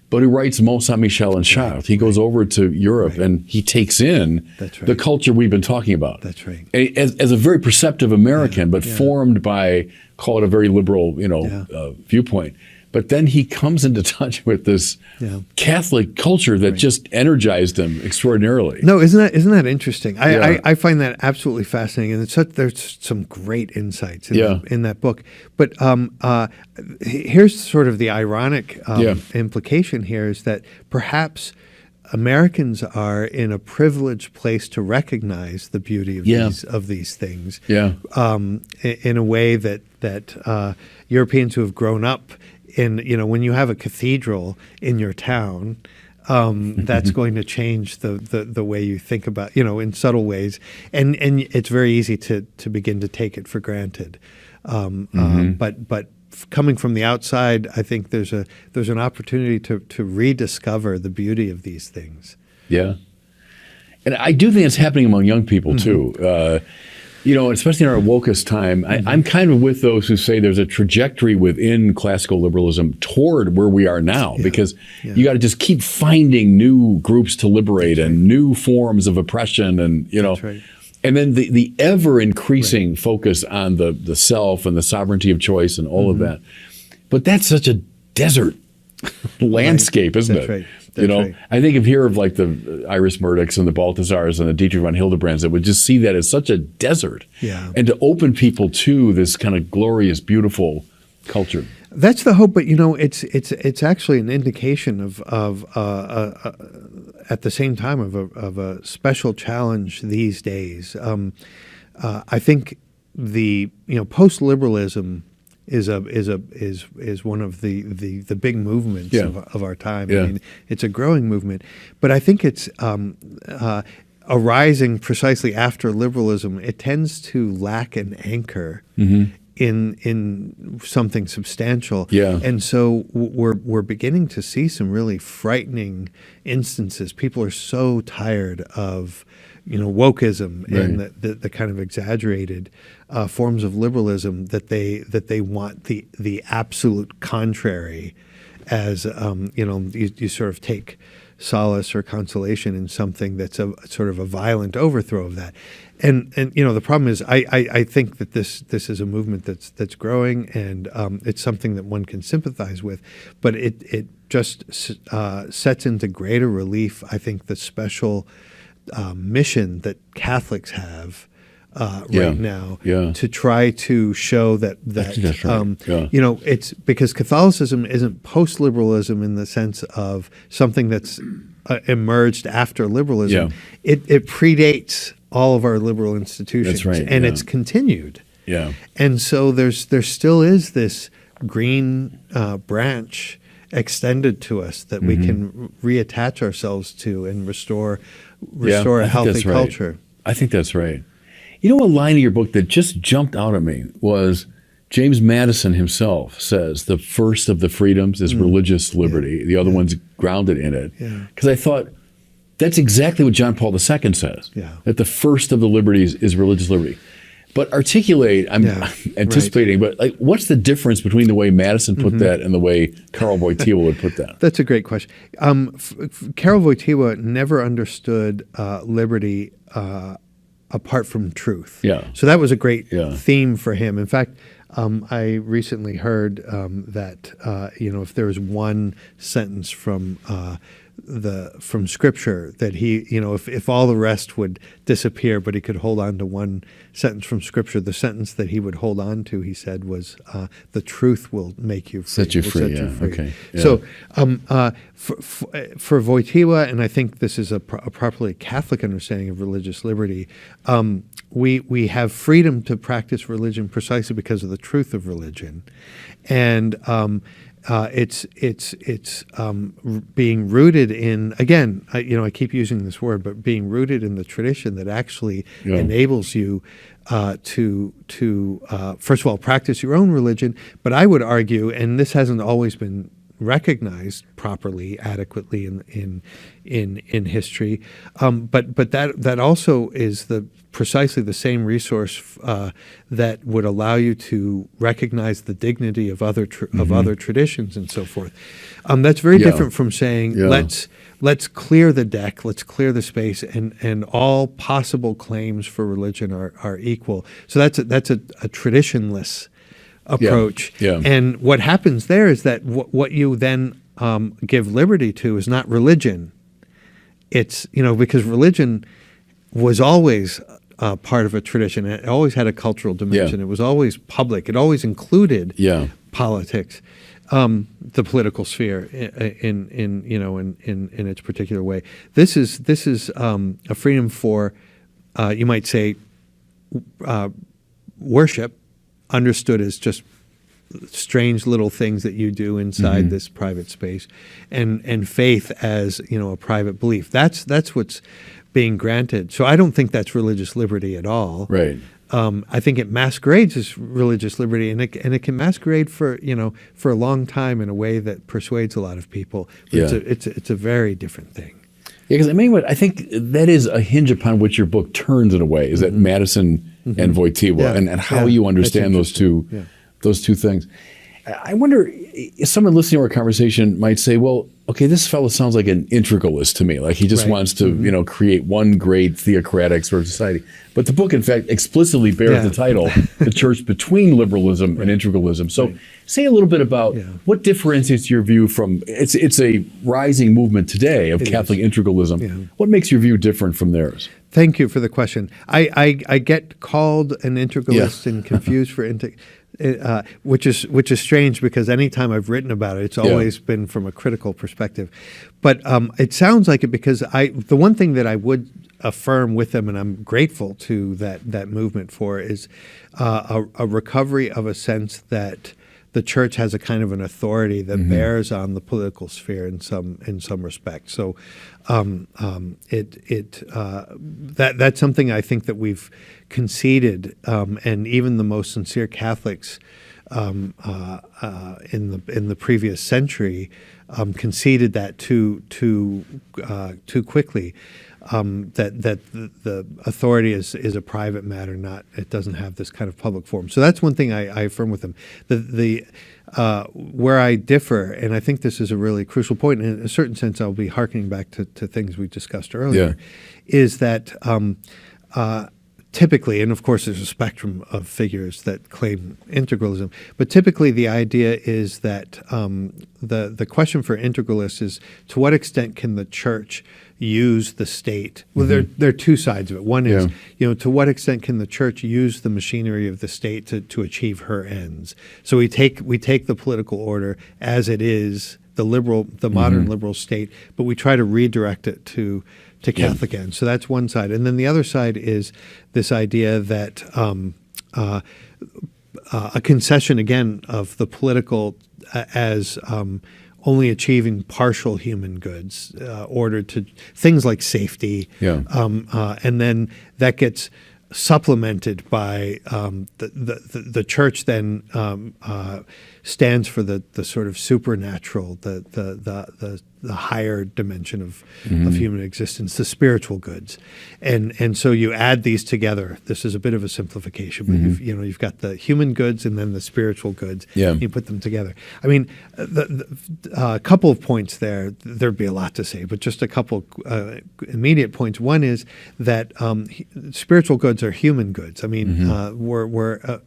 But he writes Mont Saint-Michel and Chartres. He goes over to Europe and he takes in the culture we've been talking about.
That's right.
As a very perceptive American, but formed by, call it a very liberal, viewpoint. But then he comes into touch with this Catholic culture that just energized him extraordinarily.
No, isn't that interesting? I find that absolutely fascinating, and there's some great insights in that book. But here's sort of the ironic implication here is that perhaps Americans are in a privileged place to recognize the beauty of these things in a way that Europeans who have grown up in, when you have a cathedral in your town, that's going to change the way you think about, in subtle ways, and it's very easy to begin to take it for granted. But coming from the outside, I think there's an opportunity to rediscover the beauty of these things.
Yeah, and I do think it's happening among young people too. Especially in our wokest time, I'm kind of with those who say there's a trajectory within classical liberalism toward where we are now, because you got to just keep finding new groups to liberate and new forms of oppression, and and then the ever increasing focus on the self and the sovereignty of choice and all of that. But that's such a desert landscape, isn't it?
Right.
I think of like the Iris Murdochs and the Balthazars and the Dietrich von Hildebrands that would just see that as such a desert, and to open people to this kind of glorious, beautiful culture.
That's the hope, but it's actually an indication of at the same time of a special challenge these days. I think the post-liberalism is one of the big movements of our time.
Yeah.
I mean, it's a growing movement, but I think it's arising precisely after liberalism. It tends to lack an anchor in something substantial.
Yeah.
And so we're beginning to see some really frightening instances. People are so tired of wokeism and the kind of exaggerated forms of liberalism that they want the absolute contrary as you sort of take solace or consolation in something that's a sort of a violent overthrow of that. And the problem is I think that this is a movement that's growing, and it's something that one can sympathize with, but it just sets into greater relief, I think, the special mission that Catholics have right now to try to show that
That's right.
it's because Catholicism isn't post-liberalism in the sense of something that's emerged after liberalism.
Yeah.
It predates all of our liberal institutions,
That's right,
and it's continued.
Yeah.
And so there still is this green branch extended to us that we can reattach ourselves to and restore a healthy culture.
I think that's right. A line in your book that just jumped out at me was James Madison himself says the first of the freedoms is religious liberty. The other one's grounded in it. Because I thought that's exactly what John Paul II says, that the first of the liberties is religious liberty. But articulate, I'm anticipating, but what's the difference between the way Madison put that and the way Karol Wojtyła would put that?
That's a great question. Karol Wojtyła never understood liberty apart from truth.
Yeah.
So that was a great theme for him. In fact, I recently heard that if there was one sentence from Scripture that he, if all the rest would disappear, but he could hold on to one sentence from Scripture, the sentence that he would hold on to, he said, was the truth will make you free.
Set you free. Okay. Yeah.
So for Wojtyła, and I think this is a properly Catholic understanding of religious liberty, we have freedom to practice religion precisely because of the truth of religion, and it's being rooted in, again, I keep using this word, but being rooted in the tradition that actually enables you to first of all practice your own religion. But I would argue, and this hasn't always been recognized properly, adequately in history, but that also is precisely the same resource that would allow you to recognize the dignity of other traditions and so forth. That's very different from saying let's clear the deck, let's clear the space, and all possible claims for religion are equal. So that's a traditionless approach. And what happens there is that what you then give liberty to is not religion. It's because religion was always part of a tradition. It always had a cultural dimension. It was always public. It always included politics, the political sphere in its particular way. This is a freedom for you might say worship, understood as just strange little things that you do inside this private space, and faith as a private belief. That's what's being granted. So I don't think that's religious liberty at all.
Right.
I think it masquerades as religious liberty, and it can masquerade for a long time in a way that persuades a lot of people. But it's a very different thing.
Yeah, because I think that is a hinge upon which your book turns in a way, is that Madison and Wojtyła and how you understand those two things. I wonder if someone listening to our conversation might say, well, okay, this fellow sounds like an integralist to me. Like he just wants to, create one great theocratic sort of society. But the book, in fact, explicitly bears the title, The Church Between Liberalism and Integralism. So say a little bit about what differentiates your view from, it's a rising movement today of Catholic integralism. Yeah. What makes your view different from theirs?
Thank you for the question. I get called an integralist and confused for which is strange because anytime I've written about it, it's always been from a critical perspective. But it sounds like it because the one thing that I would affirm with them, and I'm grateful to that movement for, is a recovery of a sense that the church has a kind of an authority that bears on the political sphere in some respect. So that's something I think that we've conceded, and even the most sincere Catholics in the previous century conceded that too quickly. That the authority is a private matter, it doesn't have this kind of public form. So that's one thing I affirm with them. Where I differ, and I think this is a really crucial point, and in a certain sense I'll be hearkening back to things we discussed earlier, is that typically, and of course there's a spectrum of figures that claim integralism, but typically the idea is that the question for integralists is, to what extent can the church use the state? Well, there are two sides of it. One is, to what extent can the church use the machinery of the state to achieve her ends? So we take the political order as it is, the modern liberal state, but we try to redirect it to Catholic ends. So that's one side. And then the other side is this idea that a concession, again, of the political as only achieving partial human goods, ordered to things like safety. And then that gets supplemented by the church then stands for the sort of supernatural, the higher dimension of human existence, the spiritual goods, and so you add these together. This is a bit of a simplification, but you've got the human goods and then the spiritual goods. You put them together. I mean, a couple of points there. There'd be a lot to say, but just a couple immediate points. One is that spiritual goods are human goods. I mean, we're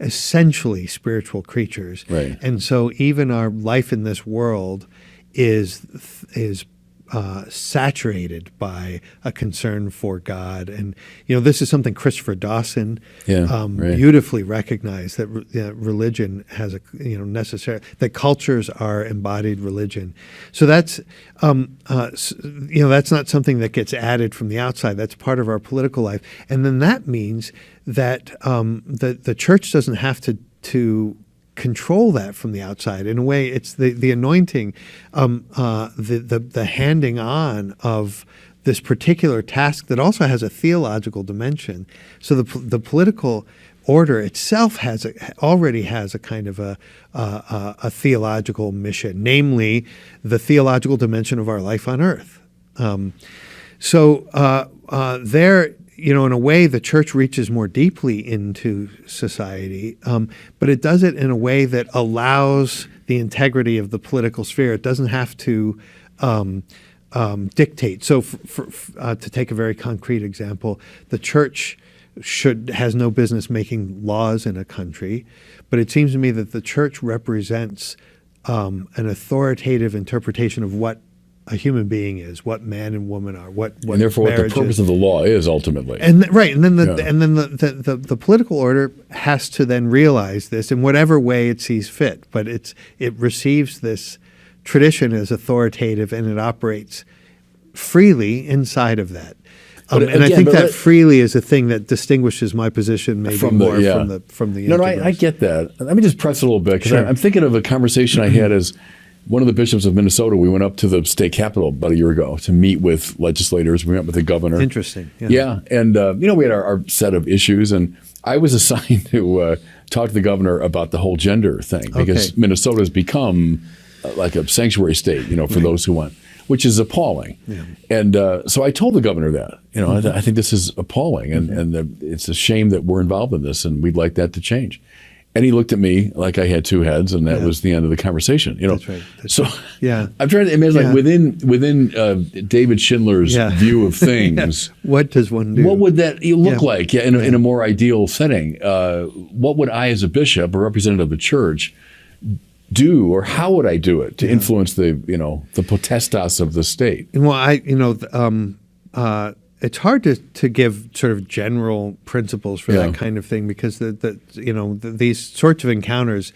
essentially spiritual creatures, and so even our life in this world is saturated by a concern for God. And this is something Christopher Dawson beautifully recognized, that religion has that cultures are embodied religion. So that's that's not something that gets added from the outside. That's part of our political life. And then that means that the church doesn't have to control that from the outside. In a way, it's the anointing, the handing on of this particular task that also has a theological dimension. So the political order itself already has a kind of a theological mission, namely the theological dimension of our life on earth. There, in a way, the church reaches more deeply into society, but it does it in a way that allows the integrity of the political sphere. It doesn't have to dictate. So, to take a very concrete example, the church has no business making laws in a country, but it seems to me that the church represents an authoritative interpretation of what a human being is, what man and woman are, what
and therefore what the purpose of the law is ultimately.
And then the political order has to then realize this in whatever way it sees fit. But it receives this tradition as authoritative, and it operates freely inside of that. And I think that freely is a thing that distinguishes my position maybe from the
No, I get that. Let me just press it a little bit, because I'm thinking of a conversation I had as one of the bishops of Minnesota. We went up to the state capitol about a year ago to meet with legislators. We met with the governor.
Interesting.
Yeah. And, we had our set of issues, and I was assigned to talk to the governor about the whole gender thing, because Minnesota has become like a sanctuary state, for those who want, which is appalling. Yeah. And so I told the governor that, I think this is appalling, and it's a shame that we're involved in this, and we'd like that to change. And he looked at me like I had two heads, and that was the end of the conversation.
That's right.
I'm trying to imagine, like within David Schindler's view of things,
what does one do?
What would that look like in a more ideal setting? What would I, as a bishop, a representative of the church, do, or how would I do it to influence the potestas of the state?
Well, it's hard to give sort of general principles for
Yeah.
that kind of thing because these sorts of encounters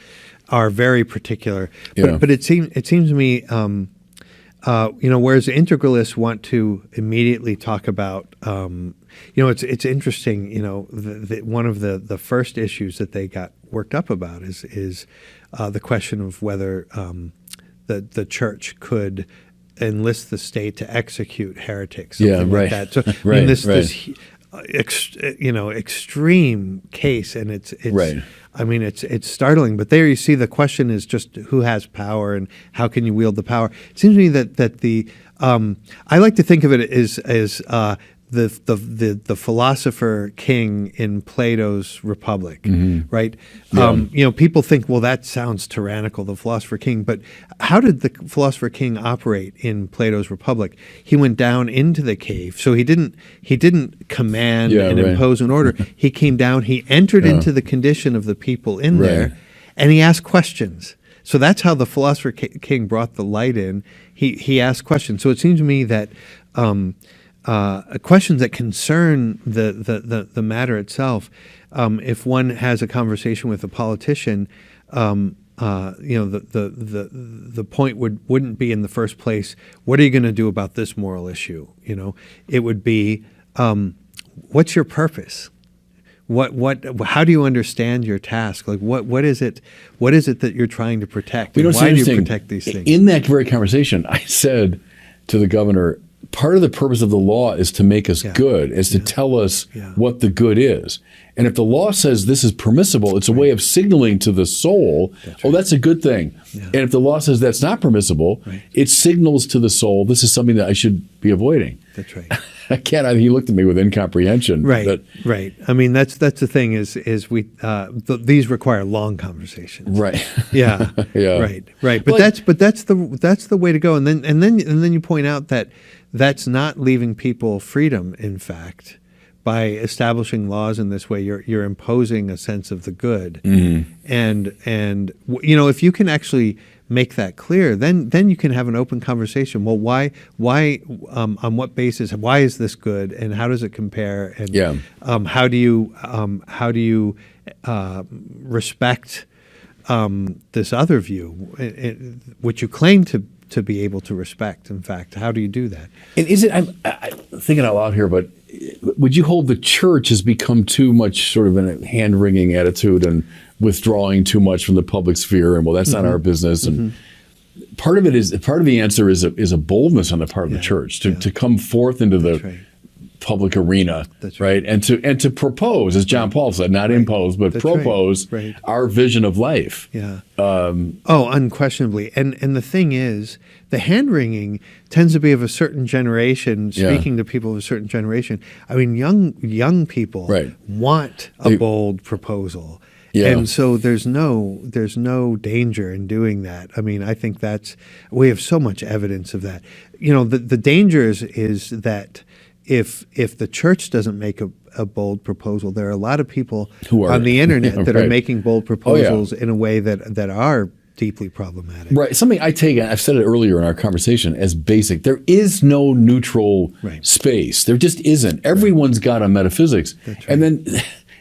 are very particular.
Yeah.
But it seems to me, whereas the integralists want to immediately talk about, it's interesting. One of the first issues that they got worked up about is the question of whether the church could enlist the state to execute heretics, something like that. So
Right,
this
right.
extreme case, and it's
Right.
I mean, it's startling. But there you see the question is just who has power and how can you wield the power. It seems to me that the I like to think of it as the philosopher king in Plato's Republic, right?
Yeah.
People think, well, that sounds tyrannical, the philosopher king. But how did the philosopher king operate in Plato's Republic? He went down into the cave, so he didn't command and
right.
impose an order. He came down, he entered into the condition of the people in
Right.
there, and he asked questions. So that's how the philosopher king brought the light in. He asked questions. So it seems to me that questions that concern the matter itself. If one has a conversation with a politician, the point wouldn't be in the first place, what are you going to do about this moral issue? It would be, what's your purpose? How do you understand your task? Like what is it that you're trying to protect? And why do you protect these things?
In that very conversation, I said to the governor, part of the purpose of the law is to make us good, is to tell us what the good is. And if the law says this is permissible, it's a way of signaling to the soul, that's a good thing. Yeah. And if the law says that's not permissible, it signals to the soul, this is something that I should be avoiding.
That's right.
He looked at me with incomprehension.
Right. I mean, that's the thing is we these require long conversations.
Right.
Yeah.
Yeah.
Right. But that's the way to go. And then you point out that that's not leaving people freedom. In fact, by establishing laws in this way, you're imposing a sense of the good. Mm-hmm. And if you can actually make that clear, then you can have an open conversation. Well, why on what basis? Why is this good, and how does it compare? And how do you respect this other view, which you claim to be able to respect? In fact, how do you do that?
And is it? I'm thinking out loud here, but would you hold the church has become too much sort of in a hand-wringing attitude and withdrawing too much from the public sphere, and well, that's not our business. And part of the answer is a boldness on the part of the church to come forth into the public arena, right? And to propose, as John Paul said, not impose, but propose our vision of life.
Yeah. Unquestionably. And the thing is, the hand-wringing tends to be of a certain generation, speaking to people of a certain generation. I mean, young people want a bold proposal. Yeah. And so there's no danger in doing that. I mean, I think we have so much evidence of that. The danger is that if the church doesn't make a bold proposal, there are a lot of people on the internet that are making bold proposals in a way that are deeply problematic. Right.
Something I take, I've said it earlier in our conversation, as basic. There is no neutral space. There just isn't. Everyone's got a metaphysics. And then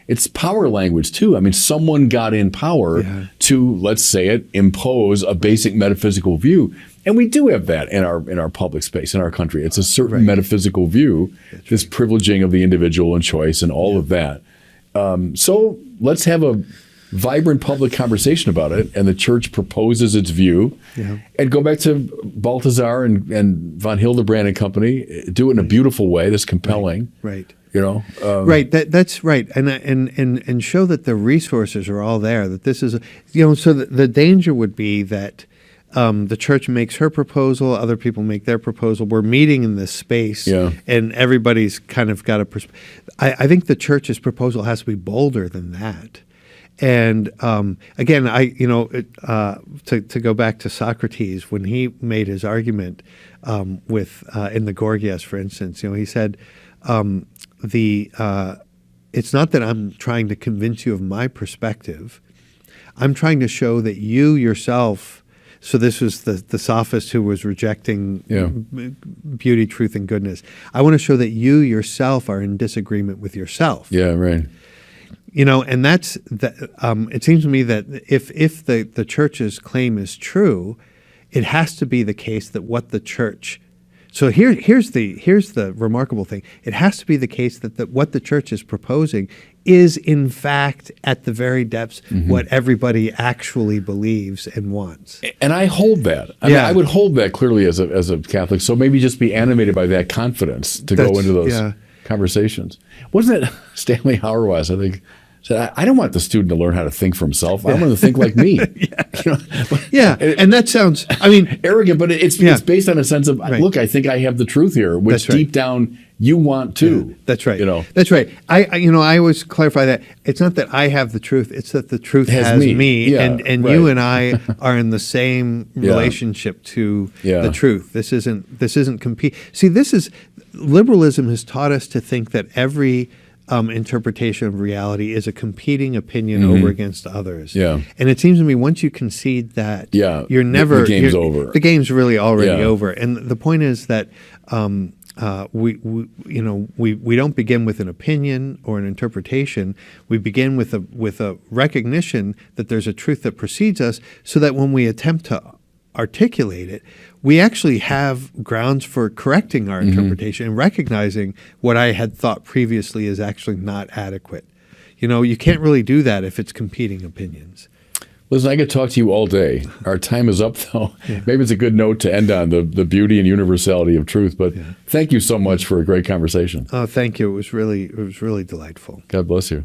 it's power language too. I mean, someone got in power to, let's say it, impose a basic metaphysical view. And we do have that in our public space, in our country. It's a certain metaphysical view, this privileging of the individual and choice and all of that. So let's have a vibrant public conversation about it, and the church proposes its view. Yeah. And go back to Balthasar and von Hildebrand and company, do it in a beautiful way that's compelling.
Right.
That's
right, and show that the resources are all there. That this is, so the danger would be that the church makes her proposal, other people make their proposal. We're meeting in this space, and everybody's kind of got a perspective. I think the church's proposal has to be bolder than that. And again, to go back to Socrates, when he made his argument with in the Gorgias, for instance, he said. It's not that I'm trying to convince you of my perspective. I'm trying to show that you yourself So this was the sophist who was rejecting beauty, truth, and goodness. I want to show that you yourself are in disagreement with yourself.
Yeah, right.
And that's that. It seems to me that if the church's claim is true, it has to be the case that what the church. So here's the remarkable thing. It has to be the case that what the church is proposing is in fact at the very depths what everybody actually believes and wants.
And I hold that. I mean, I would hold that clearly as a Catholic. So maybe just be animated by that confidence to go into those conversations. Wasn't it Stanley Hauerwas, I think, said, I don't want the student to learn how to think for himself. I want him to think like me.
And that sounds,
arrogant, but it's based on a sense of, look, I think I have the truth here, which deep down you want too.
That's right. That's right. I always clarify that it's not that I have the truth; it's that the truth has me, and you and I are in the same relationship to the truth. This isn't compete. See, liberalism has taught us to think that every interpretation of reality is a competing opinion over against others. Yeah. And it seems to me once you concede that, you're never
the game's over.
The game's really already over. And the point is that we don't begin with an opinion or an interpretation. We begin with a recognition that there's a truth that precedes us, so that when we attempt to articulate it, we actually have grounds for correcting our interpretation and recognizing what I had thought previously is actually not adequate. You can't really do that if it's competing opinions.
Listen, I could talk to you all day. Our time is up, though. Maybe it's a good note to end on, the beauty and universality of truth. But thank you so much for a great conversation.
Oh, thank you. It was really delightful.
God bless you.